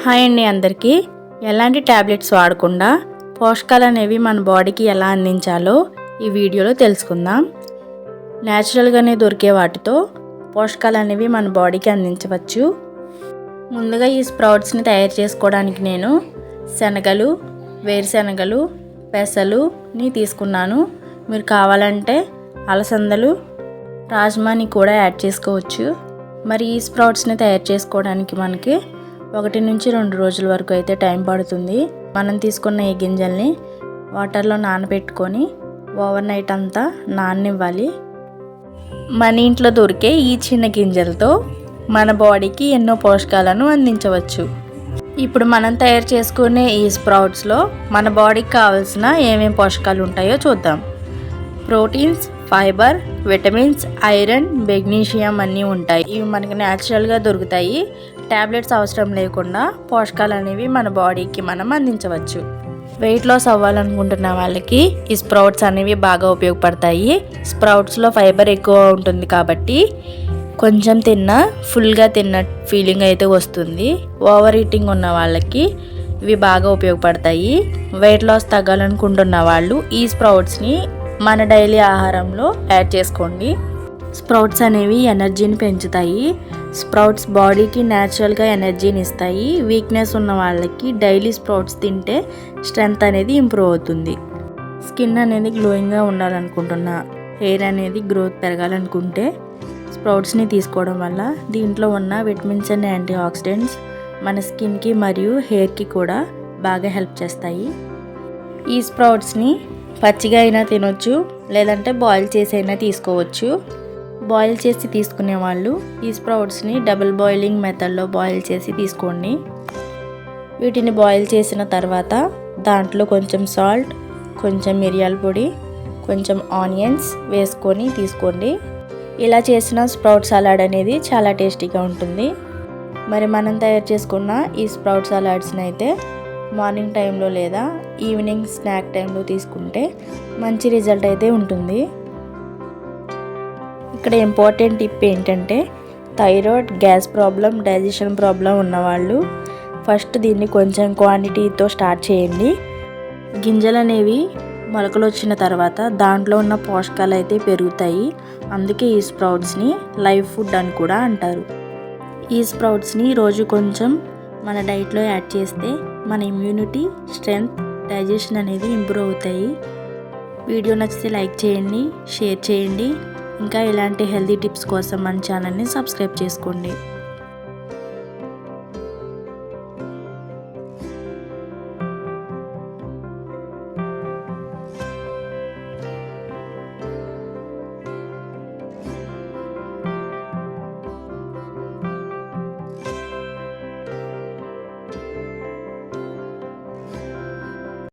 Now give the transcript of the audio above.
Hi అండి అందరికీ. ఎలాంటి టాబ్లెట్స్ వాడకుండా పోషకాలు అనేవి మన బాడీకి ఎలా అందించాలో ఈ వీడియోలో తెలుసుకుందాం. న్యాచురల్గానే దొరికే వాటితో పోషకాలు అనేవి మన బాడీకి అందించవచ్చు. ముందుగా ఈ స్ప్రౌట్స్ని తయారు చేసుకోవడానికి నేను శనగలు, వేరుశనగలు, పెసలుని తీసుకున్నాను. మీరు కావాలంటే అలసందలు, రాజ్మాని కూడా యాడ్ చేసుకోవచ్చు. మరి ఈ స్ప్రౌట్స్ని తయారు చేసుకోవడానికి మనకి 1 నుంచి 2 రోజుల వరకు అయితే టైం పడుతుంది. మనం తీసుకున్న ఈ గింజల్ని వాటర్లో నానబెట్టుకొని ఓవర్ నైట్ అంతా నాననివ్వాలి. మన ఇంట్లో దొరికే ఈ చిన్న గింజలతో మన బాడీకి ఎన్నో పోషకాలను అందించవచ్చు. ఇప్పుడు మనం తయారు చేసుకునే ఈ స్ప్రౌట్స్లో మన బాడీకి కావాల్సిన ఏమేమి పోషకాలు ఉంటాయో చూద్దాం. Proteins, fibre, vitamins, iron, magnesium అన్నీ ఉంటాయి. ఇవి మనకి న్యాచురల్గా దొరుకుతాయి. టాబ్లెట్స్ అవసరం లేకుండా పోషకాలు అనేవి మన బాడీకి మనం అందించవచ్చు. వెయిట్ లాస్ అవ్వాలనుకుంటున్న వాళ్ళకి ఈ స్ప్రౌట్స్ అనేవి బాగా ఉపయోగపడతాయి. స్ప్రౌట్స్లో ఫైబర్ ఎక్కువ ఉంటుంది కాబట్టి కొంచెం తిన్నా ఫుల్గా తిన్న ఫీలింగ్ అయితే వస్తుంది. ఓవర్ ఈటింగ్ ఉన్న వాళ్ళకి ఇవి బాగా ఉపయోగపడతాయి. వెయిట్ లాస్ తగ్గాలనుకుంటున్న వాళ్ళు ఈ స్ప్రౌట్స్ని మన డైలీ ఆహారంలో యాడ్ చేసుకోండి. స్ప్రౌట్స్ అనేవి ఎనర్జీని పెంచుతాయి. స్ప్రౌట్స్ బాడీకి న్యాచురల్గా ఎనర్జీని ఇస్తాయి. వీక్నెస్ ఉన్న వాళ్ళకి డైలీ స్ప్రౌట్స్ తింటే స్ట్రెంగ్త్ అనేది ఇంప్రూవ్ అవుతుంది. స్కిన్ అనేది గ్లోయింగ్గా ఉండాలనుకుంటున్నా, హెయిర్ అనేది గ్రోత్ పెరగాలనుకుంటే స్ప్రౌట్స్ని తీసుకోవడం వల్ల దీంట్లో ఉన్న విటమిన్స్ అండ్ యాంటీ ఆక్సిడెంట్స్ మన స్కిన్కి మరియు హెయిర్కి కూడా బాగా హెల్ప్ చేస్తాయి. ఈ స్ప్రౌట్స్ని పచ్చిగా అయినా తినొచ్చు, లేదంటే బాయిల్ చేసి అయినా తీసుకోవచ్చు. బాయిల్ చేసి తీసుకునే వాళ్ళు ఈ స్ప్రౌట్స్ని డబుల్ బాయిలింగ్ మెథడ్లో బాయిల్ చేసి తీసుకోండి. వీటిని బాయిల్ చేసిన తర్వాత దాంట్లో కొంచెం సాల్ట్, కొంచెం మిరియాల పొడి, కొంచెం ఆనియన్స్ వేసుకొని తీసుకోండి. ఇలా చేసిన స్ప్రౌట్ సలాడ్ అనేది చాలా టేస్టీగా ఉంటుంది. మరి మనం తయారు చేసుకున్న ఈ స్ప్రౌట్ సలాడ్స్ని అయితే మార్నింగ్ టైంలో లేదా ఈవినింగ్ స్నాక్ టైంలో తీసుకుంటే మంచి రిజల్ట్ అయితే ఉంటుంది. ఇక్కడ ఇంపార్టెంట్ టిప్ ఏంటంటే thyroid, gas problem, digestion problem ఉన్నవాళ్ళు ఫస్ట్ దీన్ని కొంచెం క్వాంటిటీతో స్టార్ట్ చేయండి. గింజలు అనేవి మొలకలు వచ్చిన తర్వాత దాంట్లో ఉన్న పోషకాలు అయితే పెరుగుతాయి. అందుకే ఈ స్ప్రౌట్స్ని లైవ్ ఫుడ్ అని కూడా అంటారు. ఈ స్ప్రౌట్స్ని రోజు కొంచెం మన డైట్లో యాడ్ చేస్తే మన ఇమ్యూనిటీ, స్ట్రెంగ్త్, డైజెషన్ అనేది ఇంప్రూవ్ అవుతాయి. వీడియో నచ్చితే లైక్ చేయండి, షేర్ చేయండి. ఇంకా ఇలాంటి హెల్తీ టిప్స్ కోసం మన ఛానల్ని సబ్స్క్రైబ్ చేసుకోండి.